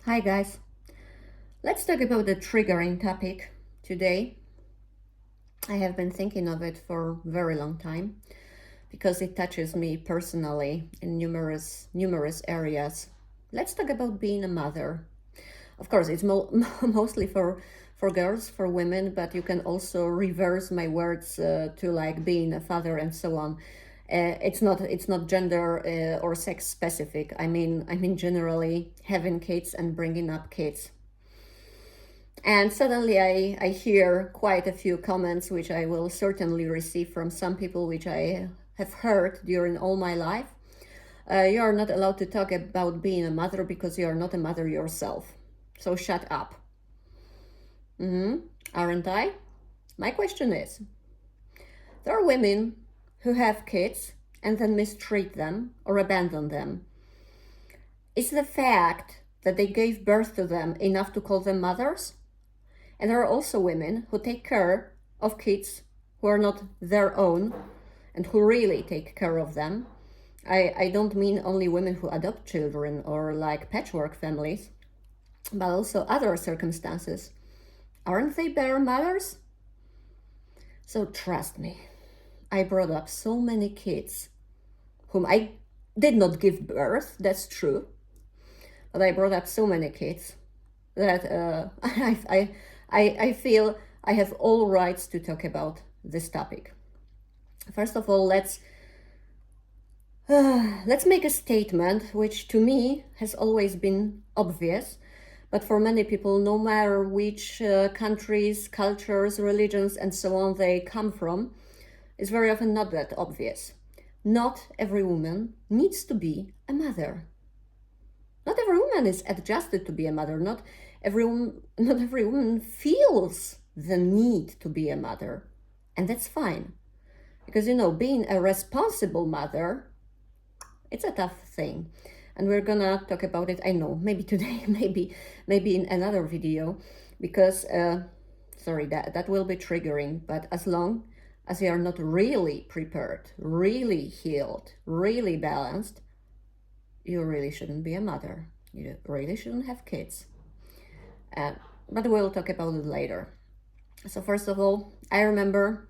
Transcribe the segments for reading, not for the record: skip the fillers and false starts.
Hi guys, let's talk about the triggering topic today. I have been thinking of it for a very long time because it touches me personally in numerous areas. Let's talk about being a mother. Of course, it's mostly for girls, for women, but you can also reverse my words to like being a father and so on. It's not gender or sex specific. I mean generally having kids and bringing up kids. And suddenly I hear quite a few comments, which I will certainly receive from some people, which I have heard during all my life. You are not allowed to talk about being a mother because you are not a mother yourself. So shut up. Aren't I? My question is, there are women who have kids and then mistreat them or abandon them. Is the fact that they gave birth to them enough to call them mothers? And there are also women who take care of kids who are not their own and who really take care of them. I don't mean only women who adopt children or like patchwork families, but also other circumstances. Aren't they better mothers? So trust me, I brought up so many kids whom I did not give birth, that's true, but I brought up so many kids that I feel I have all rights to talk about this topic. First of all, let's make a statement which to me has always been obvious, but for many people, no matter which countries, cultures, religions, and so on they come from, is very often not that obvious. Not every woman needs to be a mother. Not every woman is adjusted to be a mother. Not every woman feels the need to be a mother. And that's fine. Because, being a responsible mother, it's a tough thing. And we're gonna talk about it, I know, maybe today, maybe in another video, because, sorry, that will be triggering, but as long as you are not really prepared, really healed, really balanced, you really shouldn't be a mother. You really shouldn't have kids. But we'll talk about it later. So first of all, I remember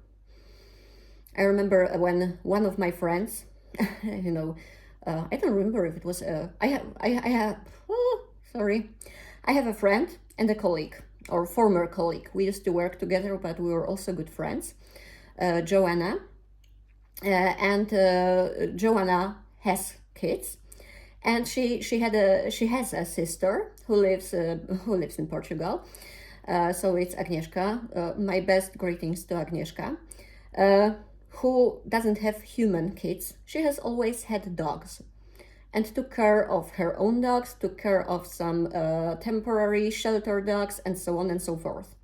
when one of my friends, I don't remember if it was I have a friend and a colleague or former colleague. We used to work together, but we were also good friends. Joanna, and Joanna has kids, and she has a sister who lives in Portugal. So it's Agnieszka. My best greetings to Agnieszka, who doesn't have human kids. She has always had dogs and took care of her own dogs, took care of some temporary shelter dogs, and so on and so forth.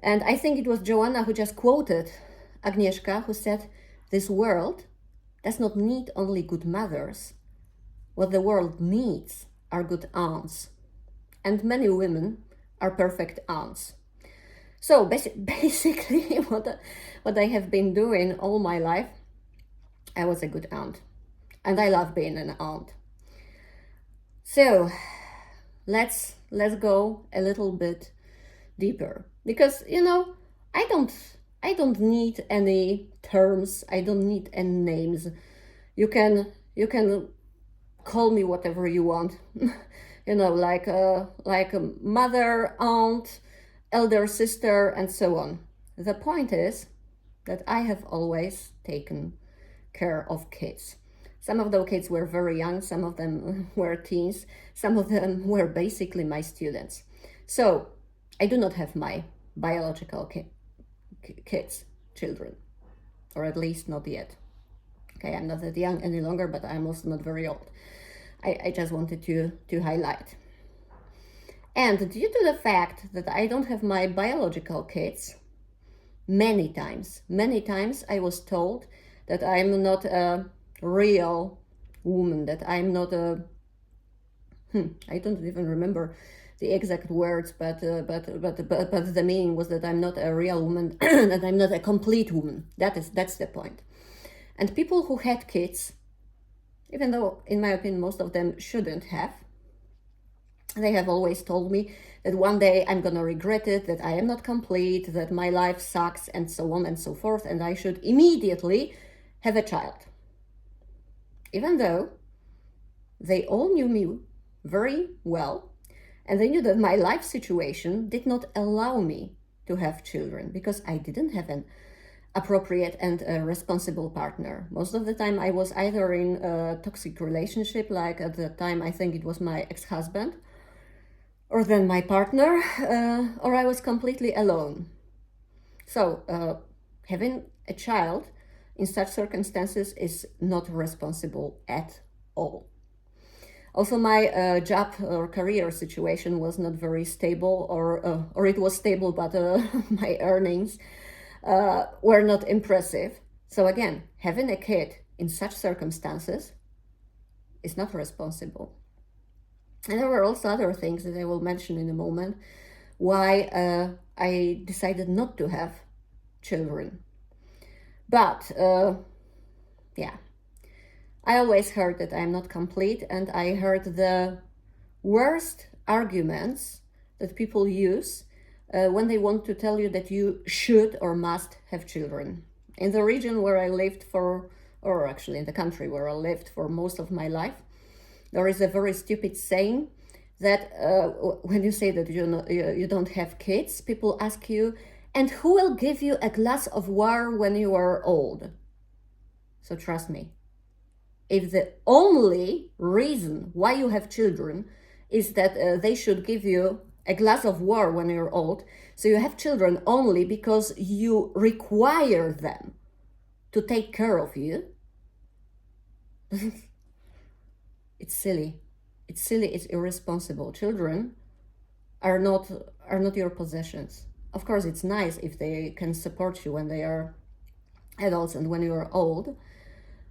And I think it was Joanna who just quoted Agnieszka, who said, "This world does not need only good mothers. What the world needs are good aunts." And many women are perfect aunts. So basically, what I have been doing all my life, I was a good aunt. And I love being an aunt. So let's go a little bit deeper, because I don't need any terms. I don't need any names. You can call me whatever you want. Like a mother, aunt, elder sister, and so on. The point is that I have always taken care of kids. Some of those kids were very young, some of them were teens, some of them were basically my students. So I do not have my biological kids, children, or at least not yet. Okay, I'm not that young any longer, but I'm also not very old. I just wanted to highlight. And due to the fact that I don't have my biological kids, many times I was told that I'm not a real woman, that I'm not a I don't even remember the exact words, but the meaning was that I'm not a real woman, that I'm not a complete woman. That's the point. And people who had kids, even though in my opinion most of them shouldn't have, They have always told me that one day I'm gonna regret it, that I am not complete, that my life sucks, and so on and so forth, and I should immediately have a child. Even though they all knew me very well, and they knew that my life situation did not allow me to have children because I didn't have an appropriate and responsible partner. Most of the time I was either in a toxic relationship, like at the time I think it was my ex-husband, or then my partner, or I was completely alone. So having a child in such circumstances is not responsible at all. Also, my job or career situation was not very stable, or it was stable, but my earnings were not impressive. So again, having a kid in such circumstances is not responsible. And there were also other things that I will mention in a moment why I decided not to have children. But yeah, I always heard that I'm not complete, and I heard the worst arguments that people use when they want to tell you that you should or must have children. In the region where I lived or actually in the country where I lived for most of my life, there is a very stupid saying that when you say that you don't have kids, people ask you, and who will give you a glass of water when you are old? So trust me, if the only reason why you have children is that they should give you a glass of water when you're old, so you have children only because you require them to take care of you, it's silly. It's silly, it's irresponsible. Children are not your possessions. Of course, it's nice if they can support you when they are adults and when you are old,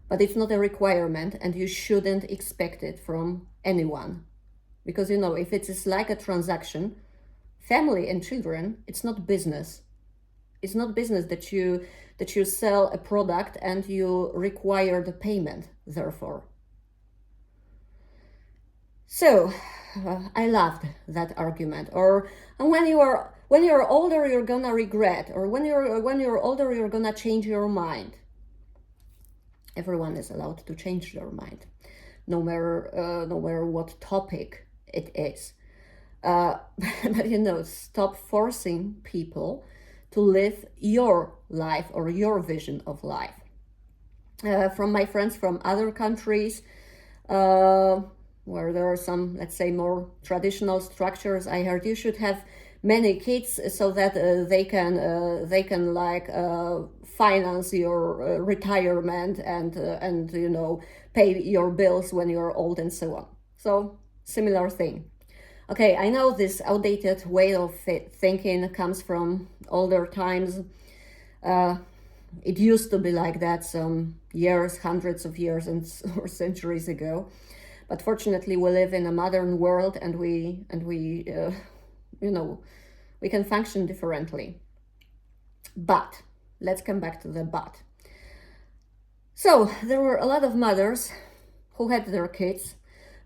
but it's not a requirement, and you shouldn't expect it from anyone. Because, if it is like a transaction, family and children, it's not business. It's not business that you sell a product and you require the payment, therefore. So, I loved that argument. Or when you're older, you're gonna regret. Or when you're older, you're gonna change your mind. Everyone is allowed to change their mind, no matter what topic it is. But stop forcing people to live your life or your vision of life. From my friends from other countries, where there are some, let's say, more traditional structures, I heard you should have many kids so that they can finance your retirement and pay your bills when you're old and so on. So similar thing. Okay, I know this outdated way of thinking comes from older times. It used to be like that some years, hundreds of years or centuries ago. But fortunately, we live in a modern world, and we can function differently. But let's come back to the but. So there were a lot of mothers who had their kids,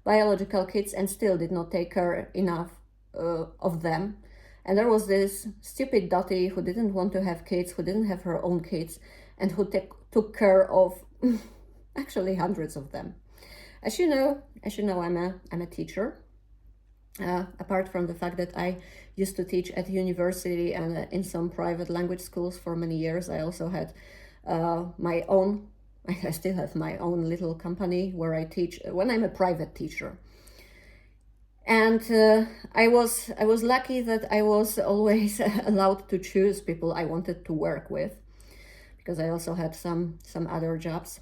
biological kids, and still did not take care enough of them. And there was this stupid Dottie who didn't want to have kids, who didn't have her own kids, and who took care of actually hundreds of them. As you know, I'm a teacher. Apart from the fact that I used to teach at university and in some private language schools for many years, I also had my own. I still have my own little company where I teach when I'm a private teacher. And I was lucky that I was always allowed to choose people I wanted to work with, because I also had some other jobs.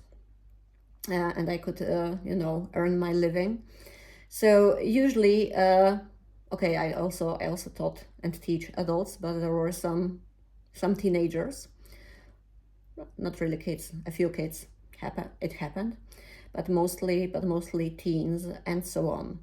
And I could, earn my living. So usually, I also taught and teach adults, but there were some teenagers, not really kids, a few kids. It happened, but mostly teens and so on.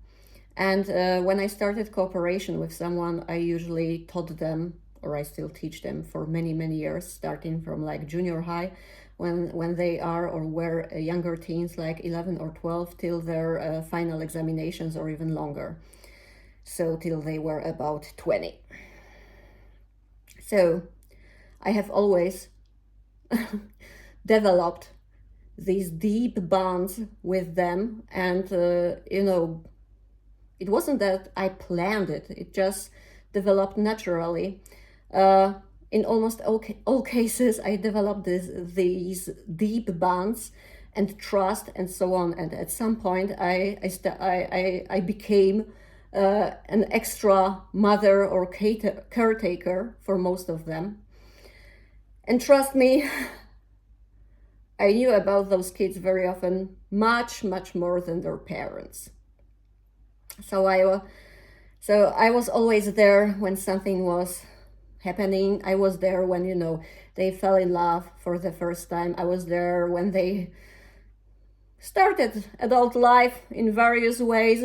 And when I started cooperation with someone, I usually taught them, or I still teach them for many years, starting from like junior high, when they are or were younger teens, like 11 or 12, till their final examinations or even longer. so till they were about 20. So I have always developed these deep bonds with them, and it wasn't that I planned it, it just developed naturally. In almost all cases, I developed these deep bonds and trust and so on. And at some point, I became an extra mother or caretaker for most of them. And trust me, I knew about those kids very often much, much more than their parents. So I was always there when something was happening. I was there when, they fell in love for the first time. I was there when they started adult life in various ways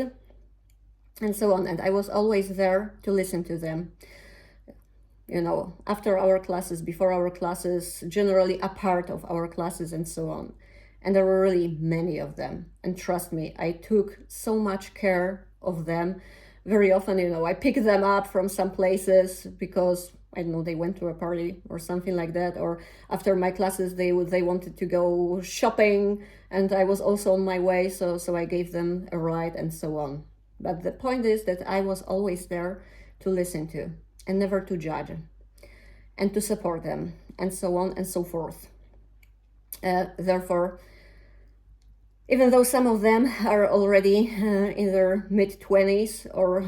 and so on. And I was always there to listen to them. After our classes, before our classes, generally a part of our classes and so on. And there were really many of them. And trust me, I took so much care of them. Very often, I picked them up from some places because, I don't know, they went to a party or something like that. Or after my classes, they wanted to go shopping and I was also on my way. So I gave them a ride and so on. But the point is that I was always there to listen to and never to judge and to support them and so on and so forth. Therefore, even though some of them are already in their mid-20s or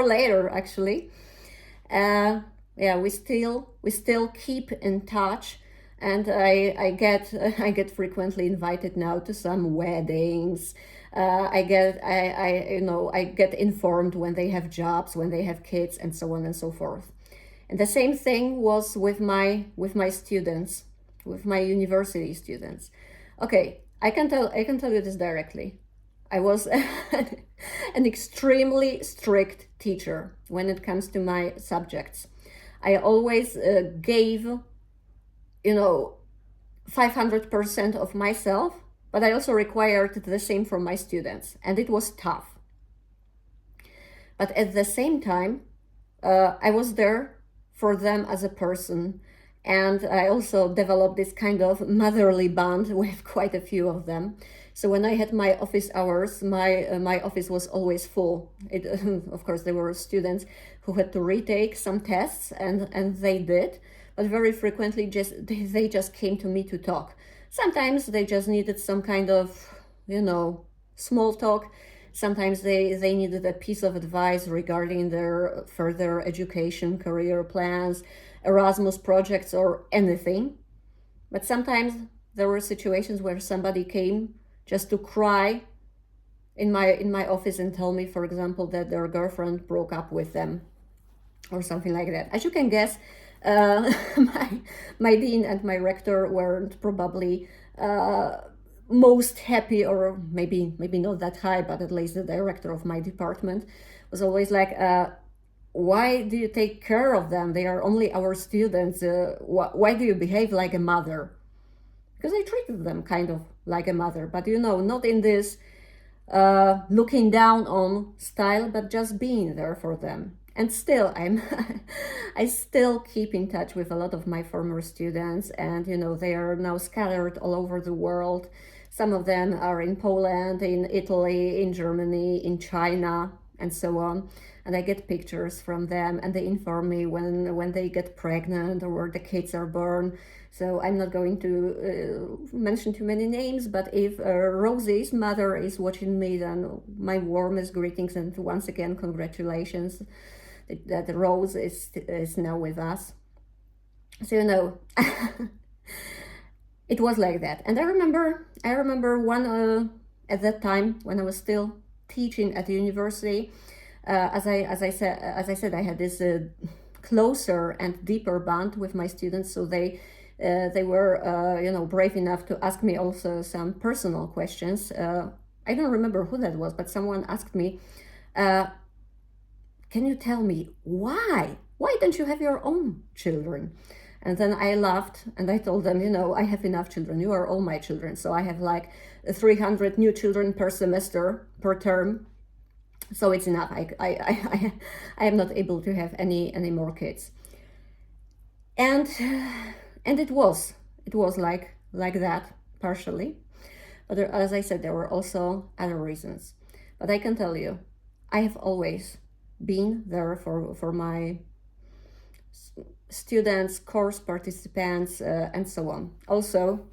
later, actually, we still keep in touch, and I get frequently invited now to some weddings. I get informed when they have jobs, when they have kids, and so on and so forth. And the same thing was with my students, with my university students. Okay, I can tell you this directly. I was an extremely strict teacher when it comes to my subjects. I always gave, 500% of myself, but I also required the same from my students, and it was tough. But at the same time, I was there for them as a person, and I also developed this kind of motherly bond with quite a few of them. So when I had my office hours, my office was always full. Of course, there were students who had to retake some tests, and they did, but very frequently they just came to me to talk. Sometimes they just needed some kind of, small talk. Sometimes they needed a piece of advice regarding their further education, career plans, Erasmus projects, or anything. But sometimes there were situations where somebody came just to cry in my office and tell me, for example, that their girlfriend broke up with them or something like that. As you can guess, my dean and my rector weren't probably most happy, or maybe not that high, but at least the director of my department was always like, why do you take care of them? They are only our students. Why do you behave like a mother? Because I treated them kind of like a mother, but not in this looking down on style, but just being there for them. And still, I still keep in touch with a lot of my former students, and they are now scattered all over the world. Some of them are in Poland, in Italy, in Germany, in China, and so on. And I get pictures from them, and they inform me when they get pregnant or where the kids are born. So I'm not going to mention too many names, but if Rosie's mother is watching me, then my warmest greetings, and once again, congratulations that Rose is now with us. So it was like that. And I remember one at that time when I was still teaching at the university. As I said, I had this closer and deeper bond with my students. So they were brave enough to ask me also some personal questions. I don't remember who that was, but someone asked me, can you tell me why don't you have your own children? And then I laughed and I told them, I have enough children. You are all my children. So I have like 300 new children per semester, per term. So it's enough. I am not able to have any more kids. And it was like that partially. But there, as I said, there were also other reasons. But I can tell you, I have always been there for my students, course participants, and so on. Also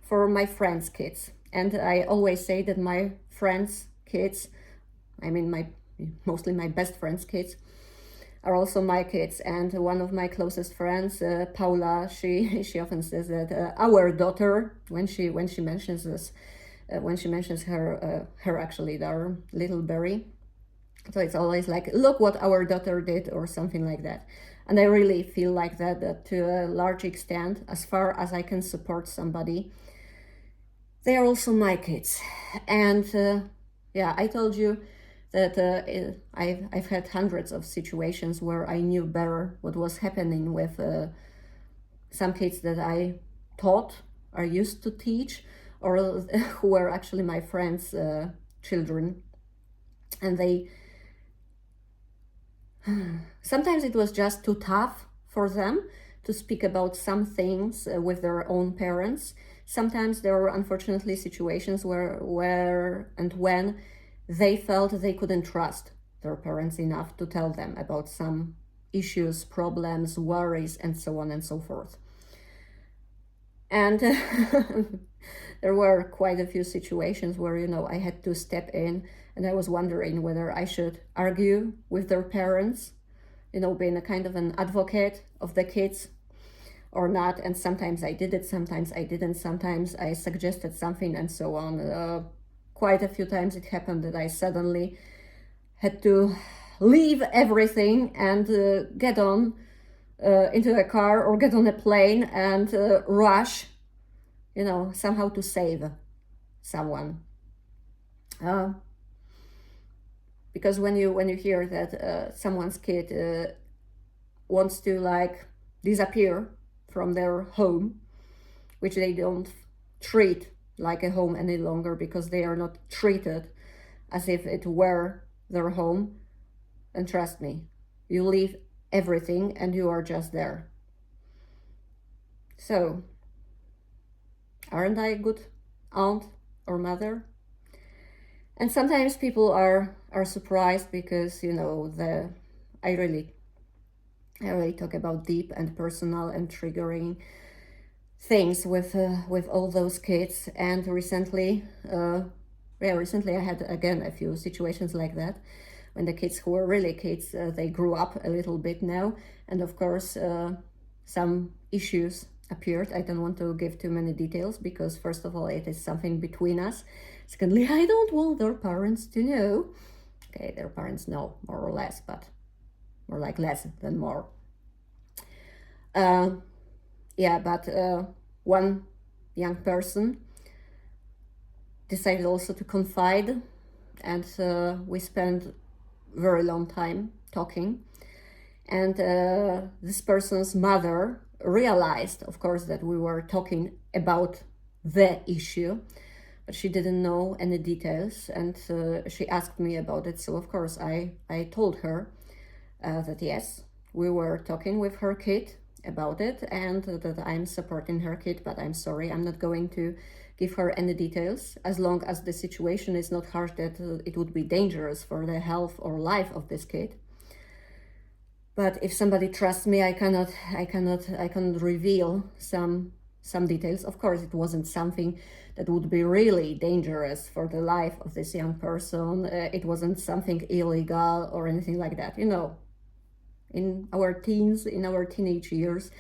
for my friends' kids. And I always say that my friends' kids, I mean mostly my best friends' kids, are also my kids. And one of my closest friends, Paula, she often says that our daughter, when she mentions this, when she mentions her actually, their little Berry. So it's always like, look what our daughter did, or something like that. And I really feel like that to a large extent, as far as I can support somebody, they are also my kids. And yeah, I told you that I've had hundreds of situations where I knew better what was happening with some kids that I taught or used to teach, or who were actually my friends' children. And they sometimes it was just too tough for them to speak about some things with their own parents. Sometimes there were unfortunately situations where and when they felt they couldn't trust their parents enough to tell them about some issues, problems, worries, and so on and so forth. And there were quite a few situations where, I had to step in, and I was wondering whether I should argue with their parents, being a kind of an advocate of the kids or not. And sometimes I did it, sometimes I didn't, sometimes I suggested something, and so on. Quite a few times it happened that I suddenly had to leave everything and get on into a car or get on a plane and rush, somehow to save someone. Because when you hear that someone's kid wants to disappear from their home, which they don't treat like a home any longer, because they are not treated as if it were their home, and trust me, you leave everything and you are just there. So, aren't I a good aunt or mother? And sometimes people are surprised because I really talk about deep and personal and triggering things with all those kids. And recently I had again a few situations like that, when the kids who were really kids, they grew up a little bit now, and of course some issues appeared. I don't want to give too many details, because first of all, it is something between us. Secondly, I don't want their parents to know. Okay, their parents know more or less, but more like less than more. But one young person decided also to confide, and we spent very long time talking. And this person's mother realized, of course, that we were talking about the issue, but she didn't know any details, and she asked me about it. So of course I told her that yes, we were talking with her kid about it, and that I'm supporting her kid, but I'm sorry, I'm not going to give her any details, as long as the situation is not harsh that it would be dangerous for the health or life of this kid. But if somebody trusts me, I cannot reveal some details. Of course, it wasn't something that would be really dangerous for the life of this young person. It wasn't something illegal or anything like that. In our teens, in our teenage years,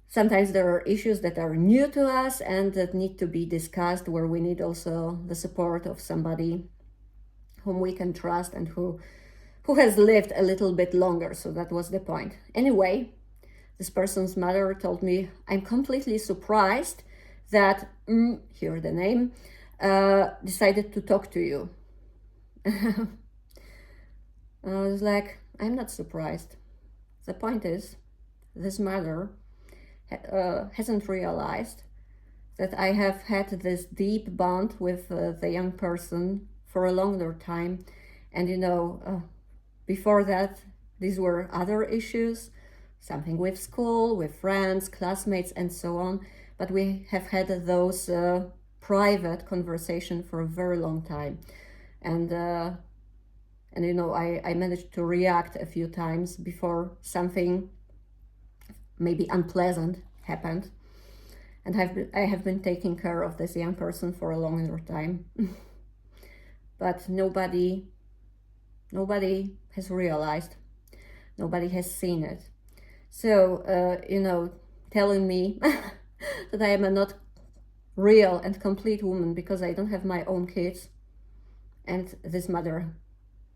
sometimes there are issues that are new to us and that need to be discussed, where we need also the support of somebody whom we can trust and who has lived a little bit longer. So that was the point. Anyway, this person's mother told me, I'm completely surprised that, here the name, decided to talk to you. I was like, I'm not surprised. The point is, this mother hasn't realized that I have had this deep bond with the young person for a longer time, And before that, these were other issues, something with school, with friends, classmates, and so on. But we have had those private conversations for a very long time. And I managed to react a few times before something maybe unpleasant happened. And I have been taking care of this young person for a longer time. But nobody has realized, nobody has seen it. So, telling me that I am a not real and complete woman because I don't have my own kids. And this mother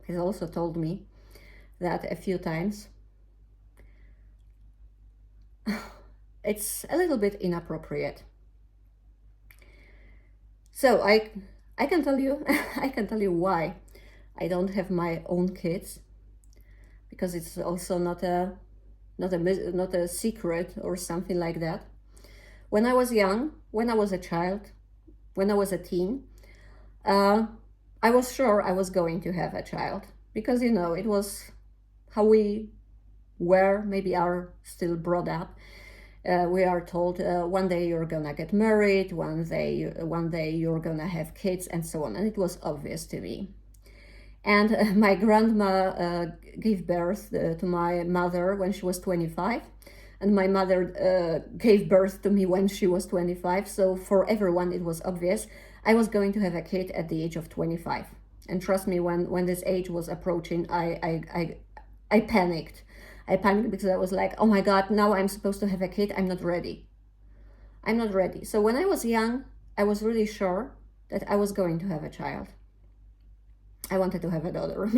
has also told me that a few times. It's a little bit inappropriate. So I can tell you I can tell you why I don't have my own kids, because it's also not a secret or something like that. When I was young, when I was a child, when I was a teen, I was sure I was going to have a child, because it was how we were, maybe are still brought up. We are told one day you're gonna get married, one day you're gonna have kids, and so on. And it was obvious to me. And my grandma gave birth to my mother when she was 25, and my mother gave birth to me when she was 25. So for everyone, it was obvious I was going to have a kid at the age of 25. And trust me, when this age was approaching, I panicked. I panicked because I was like, oh my God, now I'm supposed to have a kid. I'm not ready. I'm not ready. So when I was young, I was really sure that I was going to have a child. I wanted to have a daughter.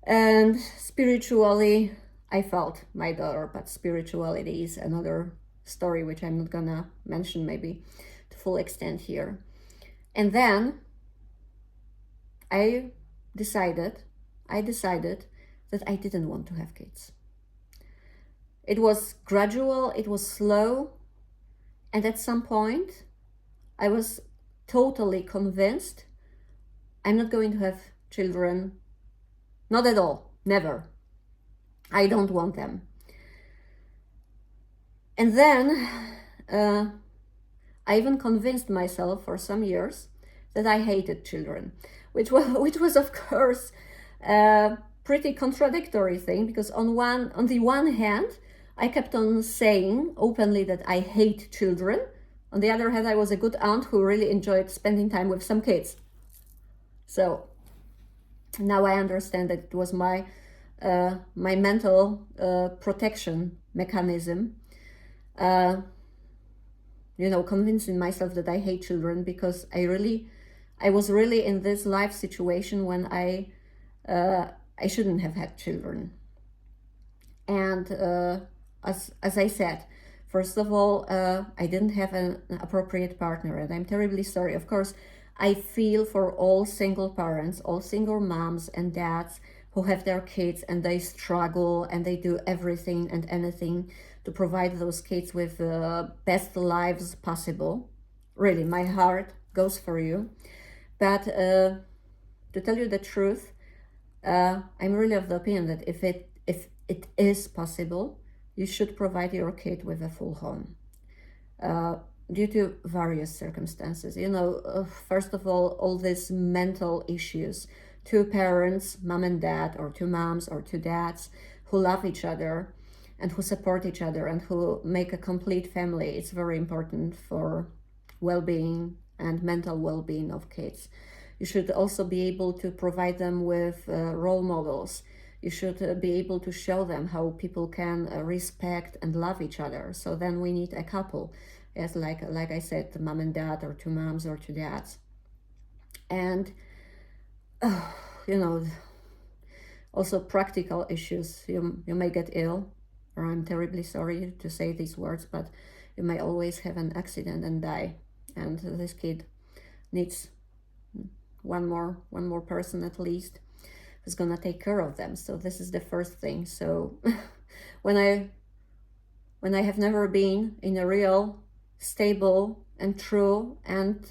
And spiritually, I felt my daughter, but spirituality is another story, which I'm not gonna mention maybe to full extent here. And then I decided that I didn't want to have kids. It was gradual, it was slow, and at some point I was totally convinced I'm not going to have children. Not at all, never. I don't want them. And then I even convinced myself for some years that I hated children, which was of course pretty contradictory thing, because on the one hand, I kept on saying openly that I hate children. On the other hand, I was a good aunt who really enjoyed spending time with some kids. So now I understand that it was my mental protection mechanism, convincing myself that I hate children, because I was really in this life situation when I shouldn't have had children. And as I said, first of all, I didn't have an appropriate partner, and I'm terribly sorry. Of course, I feel for all single parents, all single moms and dads who have their kids and they struggle and they do everything and anything to provide those kids with the best lives possible. Really, my heart goes for you. But to tell you the truth, I'm really of the opinion that if it is possible, you should provide your kid with a full home. Due to various circumstances. First of all these mental issues. Two parents, mom and dad, or two moms or two dads, who love each other and who support each other and who make a complete family. It's very important for well-being and mental well-being of kids. You should also be able to provide them with role models. You should be able to show them how people can respect and love each other. So then we need a couple. Yes, like I said, mom and dad, or two moms or two dads. And, also practical issues. You may get ill, or I'm terribly sorry to say these words, but you may always have an accident and die. And this kid needs one more person at least who's gonna take care of them. So this is the first thing. So when I have never been in a real, stable and true and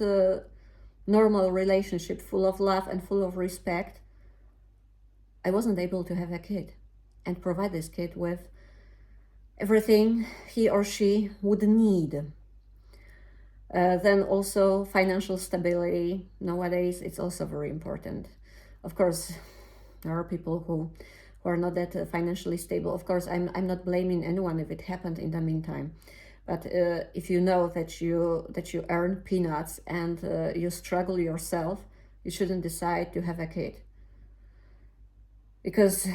normal relationship full of love and full of respect, I wasn't able to have a kid and provide this kid with everything he or she would need. Then also financial stability. Nowadays, it's also very important. Of course, there are people who are not that financially stable. Of course, I'm not blaming anyone if it happened in the meantime. But if you know that you earn peanuts and you struggle yourself, you shouldn't decide to have a kid. Because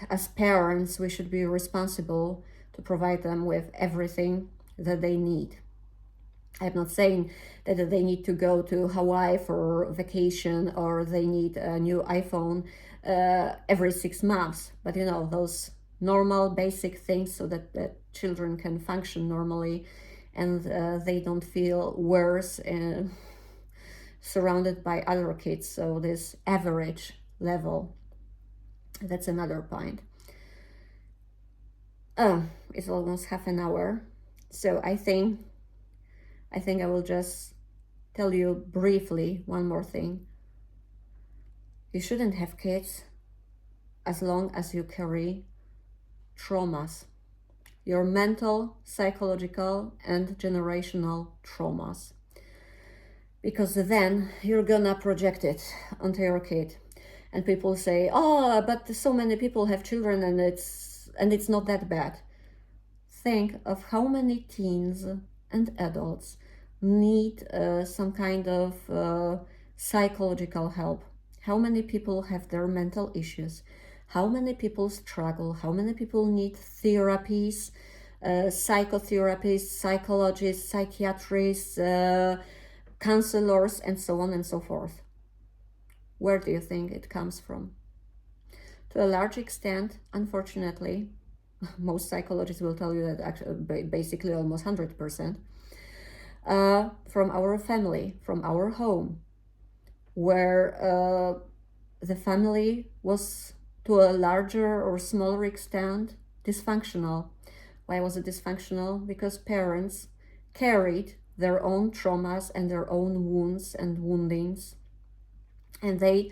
as parents, we should be responsible to provide them with everything that they need. I'm not saying that they need to go to Hawaii for vacation or they need a new iPhone every 6 months, but you know, those normal basic things so that children can function normally and they don't feel worse surrounded by other kids. So this average level, that's another point. It's almost half an hour, so I think I will just tell you briefly one more thing. You shouldn't have kids as long as you carry traumas, your mental, psychological, and generational traumas. Because then you're gonna project it onto your kid. And people say, oh, but so many people have children and it's not that bad. Think of how many teens and adults need some kind of psychological help. How many people have their mental issues? How many people struggle? How many people need therapies, psychotherapists, psychologists, psychiatrists, counselors, and so on and so forth? Where do you think it comes from? To a large extent, unfortunately, most psychologists will tell you that actually, basically almost 100%, from our family, from our home, where the family was to a larger or smaller extent dysfunctional. Why was it dysfunctional? Because parents carried their own traumas and their own wounds and woundings, and they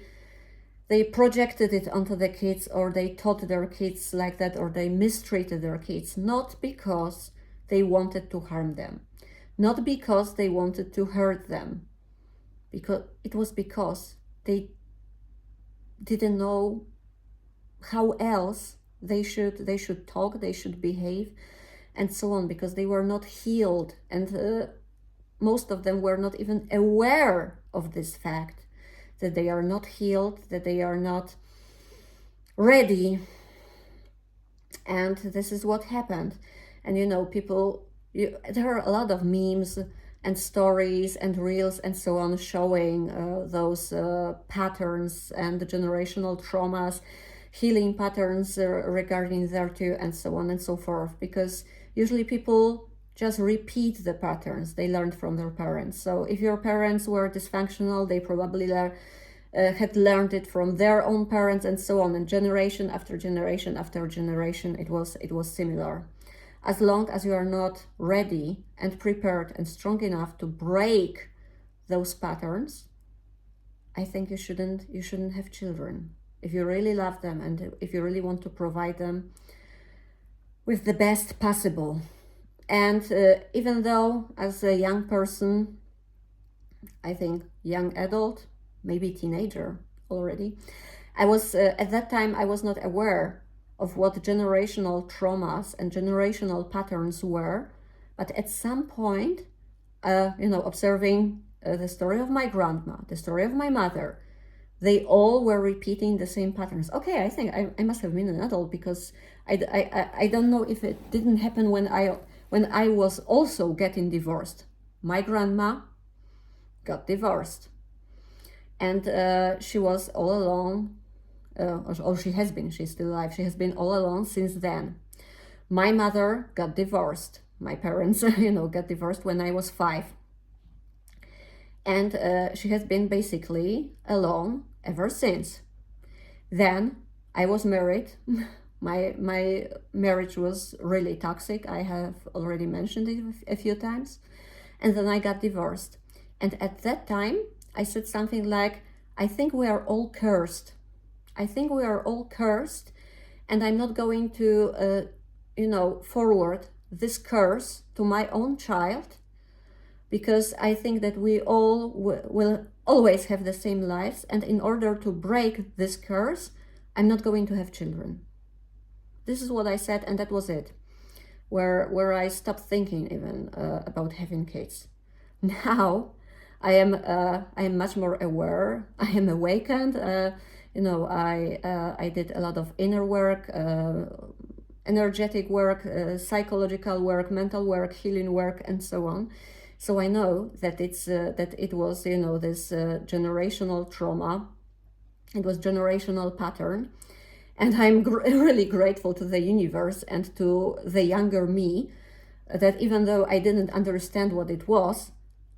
projected it onto the kids, or they taught their kids like that, or they mistreated their kids, not because they wanted to harm them, not because they wanted to hurt them, because it was because they didn't know how else they should talk, they should behave, and so on, because they were not healed, and most of them were not even aware of this fact, that they are not healed, that they are not ready. And this is what happened. And you know, there are a lot of memes and stories and reels and so on showing those patterns and the generational traumas, healing patterns regarding thereto, and so on and so forth, because usually people just repeat the patterns they learned from their parents. So if your parents were dysfunctional, they probably had learned it from their own parents, and so on, and generation after generation after generation, it was similar. As long as you are not ready and prepared and strong enough to break those patterns, I think you shouldn't have children. If you really love them and if you really want to provide them with the best possible. And even though as a young person, I think young adult, maybe teenager already, I was at that time I was not aware of what generational traumas and generational patterns were, but at some point, observing the story of my grandma, the story of my mother, they all were repeating the same patterns. Okay, I think I must have been an adult, because I don't know if it didn't happen when I was also getting divorced. My grandma got divorced, and she was all alone, or she has been, she's still alive, she has been all alone since then. My mother got divorced. My parents, got divorced when I was 5. And she has been basically alone ever since. Then I was married. My marriage was really toxic. I have already mentioned it a few times. And then I got divorced. And at that time, I said something like, I think we are all cursed. I think we are all cursed, and I'm not going to, forward this curse to my own child, because I think that we all will always have the same lives, and in order to break this curse, I'm not going to have children. This is what I said, and that was it. Where I stopped thinking even about having kids. Now I am much more aware. I am awakened. I did a lot of inner work, energetic work, psychological work, mental work, healing work, and so on. So I know that it was this generational trauma. It was generational pattern. And I'm really grateful to the universe and to the younger me that even though I didn't understand what it was,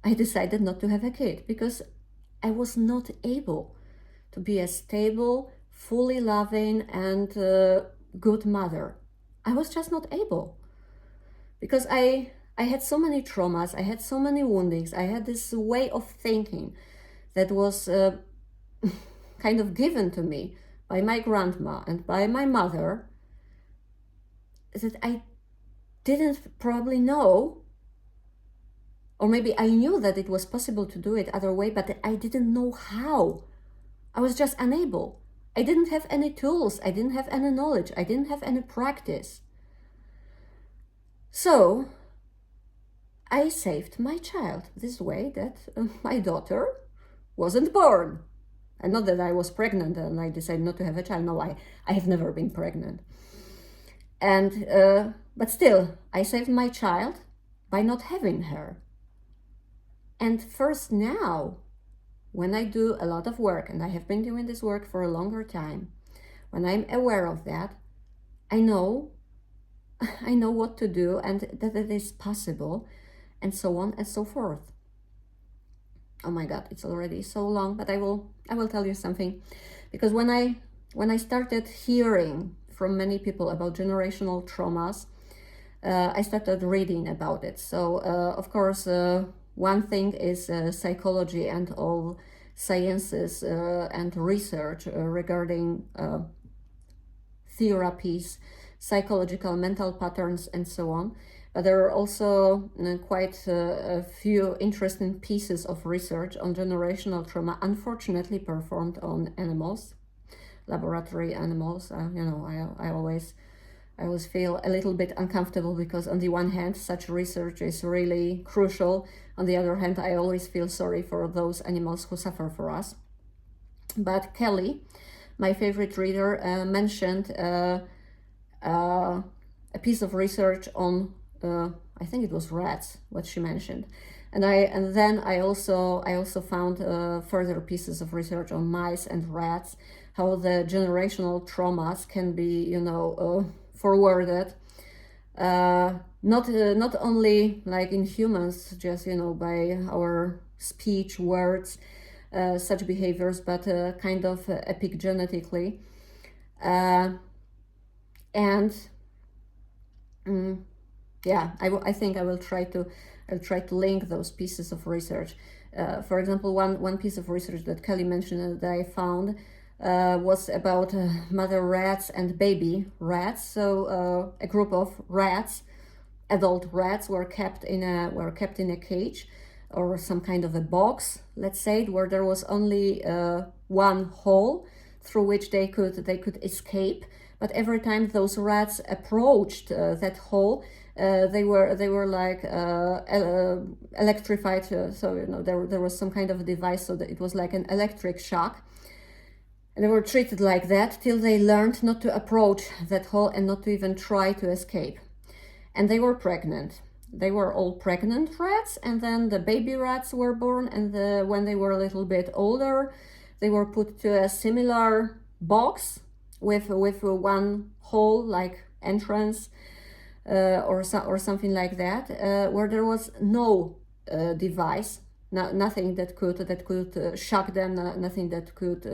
I decided not to have a kid, because I was not able to be a stable, fully loving and good mother. I was just not able, because I had so many traumas, I had so many woundings, I had this way of thinking that was kind of given to me by my grandma and by my mother, that I didn't probably know, or maybe I knew that it was possible to do it other way, but I didn't know how. I was just unable. I didn't have any tools, I didn't have any knowledge, I didn't have any practice. So I saved my child this way, that my daughter wasn't born. And not that I was pregnant and I decided not to have a child. No, I have never been pregnant. And but still, I saved my child by not having her. And first now, when I do a lot of work, and I have been doing this work for a longer time, when I'm aware of that, I know what to do, and that it is possible, and so on and so forth. Oh my God, it's already so long, but I will tell you something, because when I started hearing from many people about generational traumas, I started reading about it. So of course, one thing is psychology and all sciences and research regarding therapies, psychological, mental patterns, and so on. But there are also quite a few interesting pieces of research on generational trauma, unfortunately performed on animals, laboratory animals. I always feel a little bit uncomfortable, because on the one hand, such research is really crucial. On the other hand, I always feel sorry for those animals who suffer for us. But Kelly, my favorite reader, mentioned a piece of research on I think it was rats, what she mentioned, and then I also found further pieces of research on mice and rats, how the generational traumas can be forwarded, not only like in humans, just by our speech, words, such behaviors, but kind of epigenetically, and. Yeah, I think I'll try to link those pieces of research. For example, one piece of research that Kelly mentioned that I found was about mother rats and baby rats. So a group of rats, adult rats, were kept in a cage or some kind of a box, let's say, where there was only one hole through which they could escape. But every time those rats approached that hole, they were like electrified. So there was some kind of a device, so that it was like an electric shock. And they were treated like that till they learned not to approach that hole and not to even try to escape. And they were pregnant. They were all pregnant rats, and then the baby rats were born. And when they were a little bit older, they were put to a similar box with one hole, like entrance, or something like that, where there was no device, nothing that could shock them, nothing that could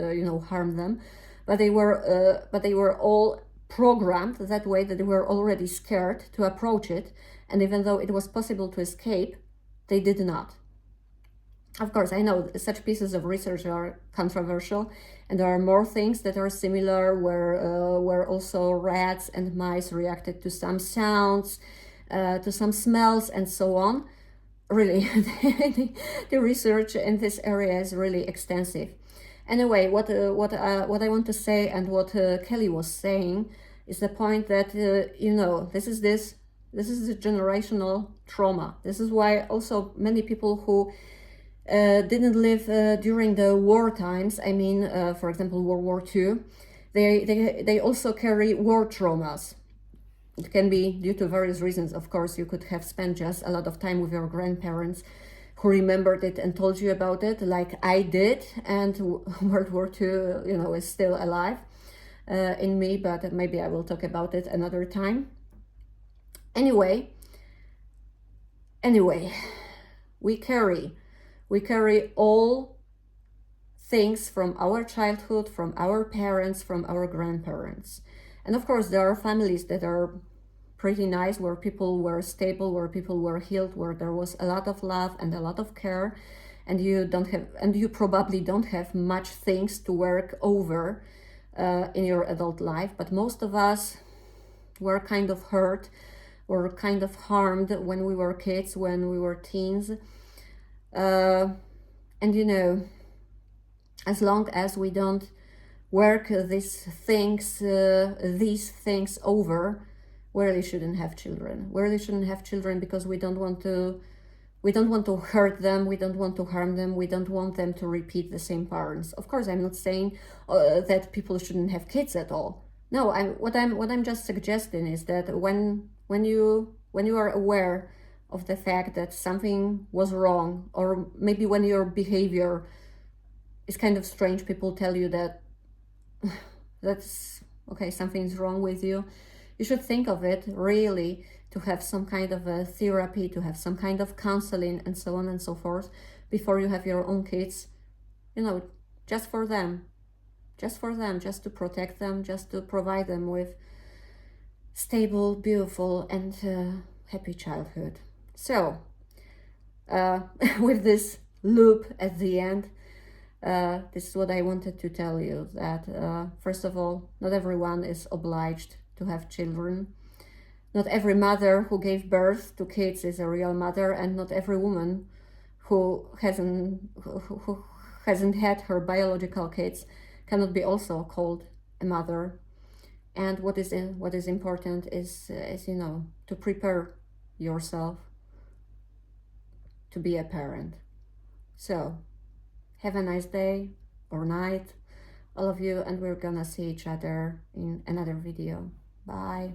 harm them, but they were all programmed that way, that they were already scared to approach it, and even though it was possible to escape, they did not. Of course, I know such pieces of research are controversial, and there are more things that are similar, where also rats and mice reacted to some sounds, to some smells, and so on. Really, the research in this area is really extensive. Anyway, what I want to say, and what Kelly was saying, is the point that this is a generational trauma. This is why also many people who didn't live during the war times, I mean, for example, World War II, they also carry war traumas. It can be due to various reasons. Of course, you could have spent just a lot of time with your grandparents who remembered it and told you about it, like I did, and World War II, is still alive in me, but maybe I will talk about it another time. Anyway, we carry all things from our childhood, from our parents, from our grandparents. And of course, there are families that are pretty nice, where people were stable, where people were healed, where there was a lot of love and a lot of care, and you probably don't have much things to work over in your adult life. But most of us were kind of hurt or kind of harmed when we were kids, when we were teens. And as long as we don't work these things over, we really shouldn't have children. We really shouldn't have children, because we don't want to hurt them, we don't want to harm them, we don't want them to repeat the same patterns. Of course, I'm not saying that people shouldn't have kids at all. No, what I'm just suggesting is that when you are aware of the fact that something was wrong, or maybe when your behavior is kind of strange, people tell you that that's okay, something's wrong with you, you should think of it really to have some kind of a therapy, to have some kind of counseling, and so on and so forth, before you have your own kids, just for them, just to protect them, just to provide them with stable, beautiful, and happy childhood. So, with this loop at the end, this is what I wanted to tell you, that first of all, not everyone is obliged to have children. Not every mother who gave birth to kids is a real mother, and not every woman who hasn't had her biological kids cannot be also called a mother. And what is important is to prepare yourself to be a parent. So, have a nice day or night, all of you, and we're gonna see each other in another video. Bye.